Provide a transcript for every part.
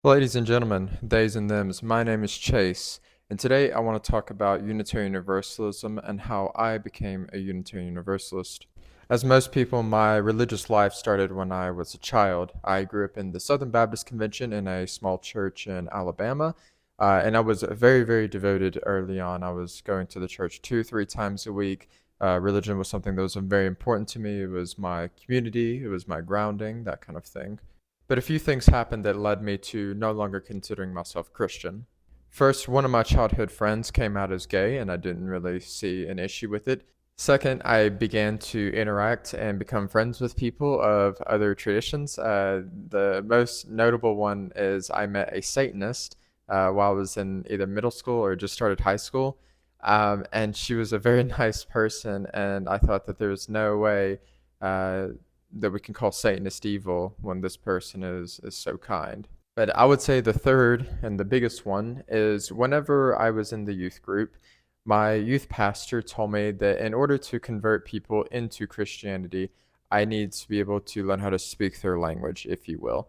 Ladies and gentlemen, theys and thems, my name is Chase, and today I want to talk about Unitarian Universalism and how I became a Unitarian Universalist. As most people, my religious life started when I was a child. I grew up in the Southern Baptist Convention in a small church in Alabama, and I was very, very devoted early on. I was going to the church 2, 3 times a week. Religion was something that was very important to me. It was my community, it was my grounding, that kind of thing. But a few things happened that led me to no longer considering myself Christian. First, one of my childhood friends came out as gay, and I didn't really see an issue with it. Second, I began to interact and become friends with people of other traditions. The most notable one is I met a Satanist while I was in either middle school or just started high school. And she was a very nice person, and I thought that there was no way uh, that we can call Satanist evil when this person is so kind. But I would say the third and the biggest one is whenever I was in the youth group, my youth pastor told me that in order to convert people into Christianity, I need to be able to learn how to speak their language, if you will.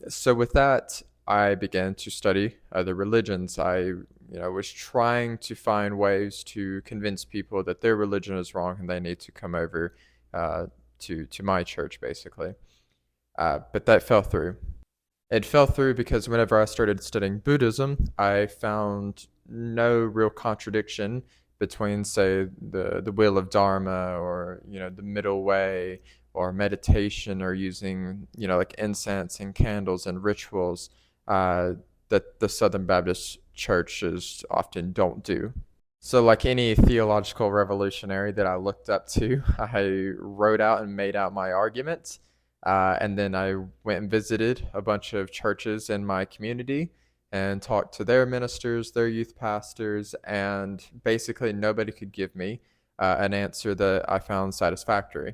So with that, I began to study other religions. I was trying to find ways to convince people that their religion is wrong and they need to come over uh, to my church, basically. But that fell through. It fell through because whenever I started studying Buddhism, I found no real contradiction between, say, the wheel of Dharma or the middle way or meditation or using like incense and candles and rituals that the Southern Baptist churches often don't do. So, like any theological revolutionary that I looked up to, I wrote out and made out my arguments. And then I went and visited a bunch of churches in my community and talked to their ministers, their youth pastors, and basically nobody could give me an answer that I found satisfactory.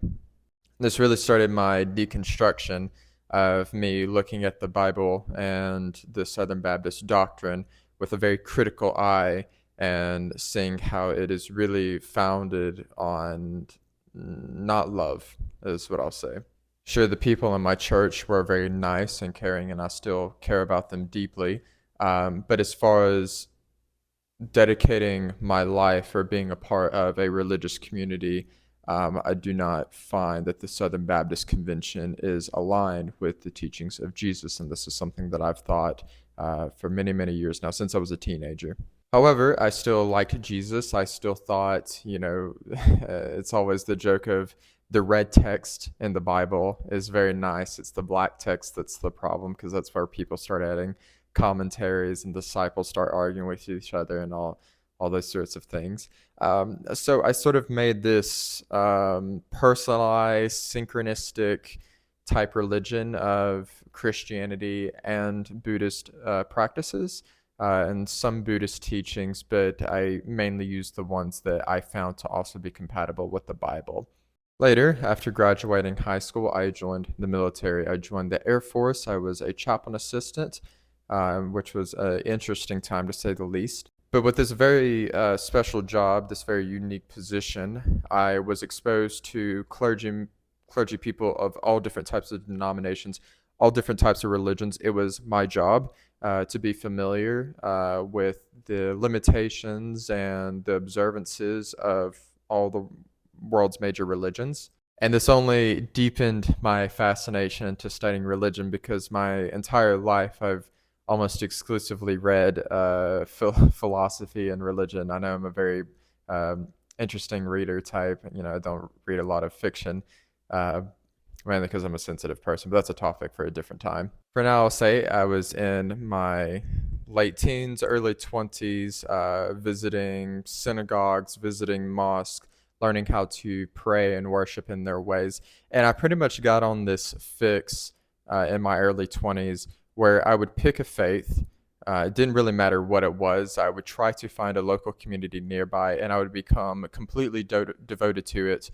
This really started my deconstruction of me looking at the Bible and the Southern Baptist doctrine with a very critical eye and seeing how it is really founded on not love, is what I'll say. Sure, the people in my church were very nice and caring, and I still care about them deeply. But as far as dedicating my life or being a part of a religious community, I do not find that the Southern Baptist Convention is aligned with the teachings of Jesus. And this is something that I've thought for many, many years now, since I was a teenager. However, I still liked Jesus. I still thought, it's always the joke of the red text in the Bible is very nice. It's the black text that's the problem because that's where people start adding commentaries and disciples start arguing with each other and all those sorts of things. So I sort of made this personalized, synchronistic type religion of Christianity and Buddhist practices and some Buddhist teachings, but I mainly used the ones that I found to also be compatible with the Bible. Later, after graduating high school, I joined the military. I joined the Air Force. I was a chaplain assistant, which was an interesting time to say the least. But with this very special job, this very unique position, I was exposed to clergy people of all different types of denominations, all different types of religions. It was my job to be familiar with the limitations and the observances of all the world's major religions. And this only deepened my fascination into studying religion because my entire life I've almost exclusively read philosophy and religion. I know I'm a very interesting reader type. I don't read a lot of fiction, uh, mainly because I'm a sensitive person, but that's a topic for a different time. For now, I'll say I was in my late teens, early 20s, visiting synagogues, visiting mosques, learning how to pray and worship in their ways. And I pretty much got on this fix in my early 20s where I would pick a faith. It didn't really matter what it was. I would try to find a local community nearby, and I would become completely devoted to it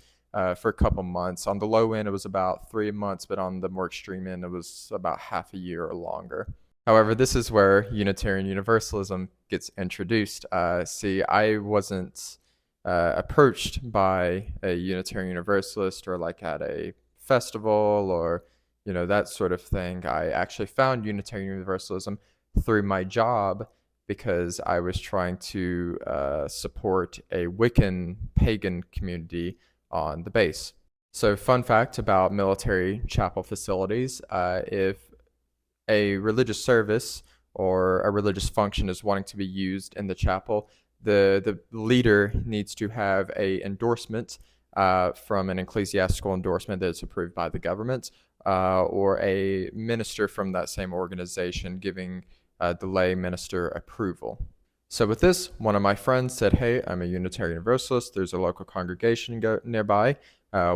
for a couple months. On the low end, it was about 3 months, but on the more extreme end, it was about half a year or longer. However, this is where Unitarian Universalism gets introduced. See, I wasn't approached by a Unitarian Universalist or like at a festival or that sort of thing. I actually found Unitarian Universalism through my job because I was trying to support a Wiccan pagan community on the base. So, fun fact about military chapel facilities: if a religious service or a religious function is wanting to be used in the chapel, the leader needs to have a endorsement from an ecclesiastical endorsement that is approved by the government, or a minister from that same organization giving the lay minister approval. So with this, one of my friends said, "Hey, I'm a Unitarian Universalist. There's a local congregation nearby.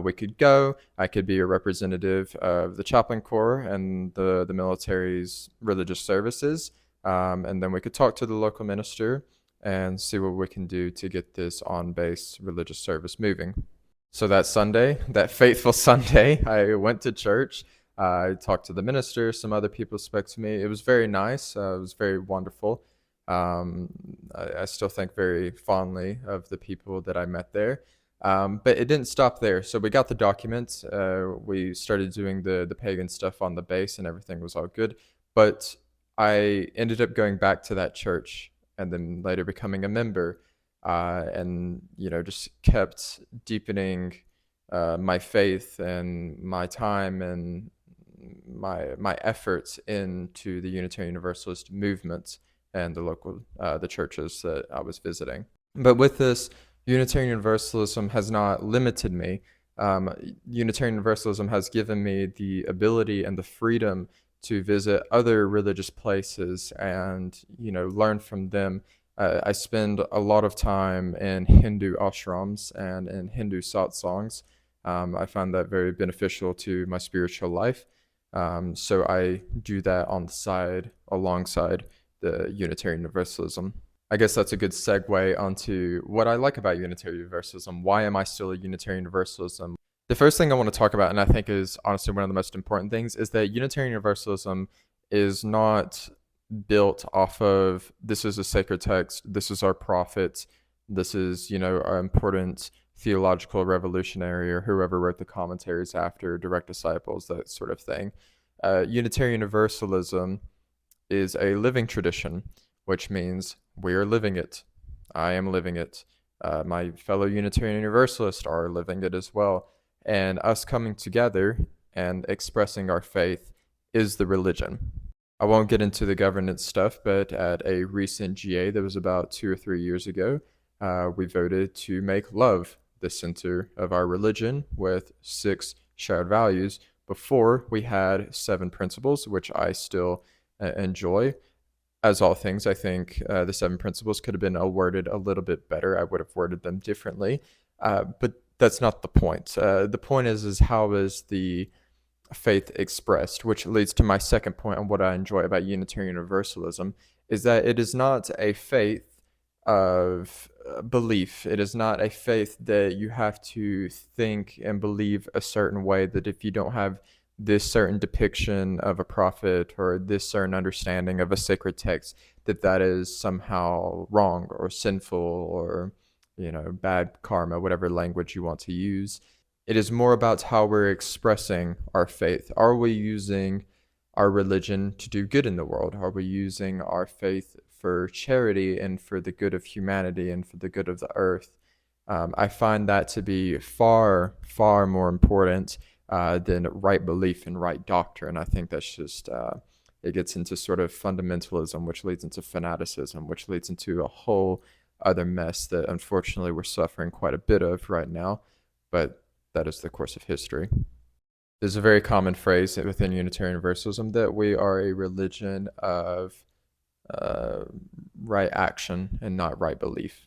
We could go. I could be a representative of the chaplain corps and the military's religious services, and then we could talk to the local minister and see what we can do to get this on-base religious service moving." So that Sunday, that fateful Sunday, I went to church. I talked to the minister. Some other people spoke to me. It was very nice. It was very wonderful. I still think very fondly of the people that I met there. But it didn't stop there. So we got the documents. We started doing the pagan stuff on the base, and everything was all good. But I ended up going back to that church and then later becoming a member, and just kept deepening my faith and my time and my efforts into the Unitarian Universalist movement and the churches that I was visiting. But with this, Unitarian Universalism has not limited me. Unitarian Universalism has given me the ability and the freedom to visit other religious places and learn from them. I spend a lot of time in Hindu ashrams and in Hindu satsangs. I find that very beneficial to my spiritual life. So I do that on the side alongside the Unitarian Universalism. I guess that's a good segue onto what I like about Unitarian Universalism. Why am I still a Unitarian Universalism? The first thing I want to talk about, and I think is honestly one of the most important things, is that Unitarian Universalism is not built off of this is a sacred text, this is our prophet, this is our important theological revolutionary, or whoever wrote the commentaries after direct disciples, that sort of thing. Unitarian Universalism is a living tradition, which means we are living it. I am living it. My fellow Unitarian Universalists are living it as well. And us coming together and expressing our faith is the religion. I won't get into the governance stuff, but at a recent GA that was about 2 or 3 years ago, we voted to make love the center of our religion with 6 shared values. Before, we had 7 principles, which I still enjoy. As all things, I think the 7 principles could have been worded a little bit better. I would have worded them differently, but that's not the point. The point is how is the faith expressed, which leads to my second point on what I enjoy about Unitarian Universalism, is that it is not a faith of belief. It is not a faith that you have to think and believe a certain way, that if you don't have this certain depiction of a prophet or this certain understanding of a sacred text, that is somehow wrong or sinful or bad karma, whatever language you want to use. It is more about how we're expressing our faith. Are we using our religion to do good in the world? Are we using our faith for charity and for the good of humanity and for the good of the earth? I find that to be far, far more important than right belief and right doctrine. I think that's just, it gets into sort of fundamentalism, which leads into fanaticism, which leads into a whole other mess that unfortunately we're suffering quite a bit of right now. But that is the course of history. There's a very common phrase within Unitarian Universalism that we are a religion of right action and not right belief.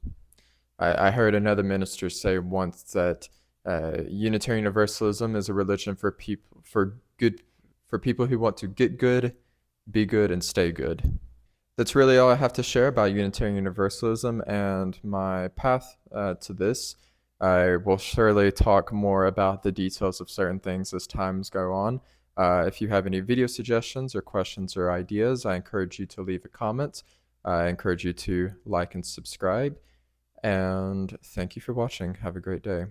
I heard another minister say once that Unitarian Universalism is a religion for people who want to get good, be good, and stay good. That's really all I have to share about Unitarian Universalism and my path to this. I will surely talk more about the details of certain things as times go on. If you have any video suggestions or questions or ideas, I encourage you to leave a comment. I encourage you to like and subscribe. And thank you for watching. Have a great day.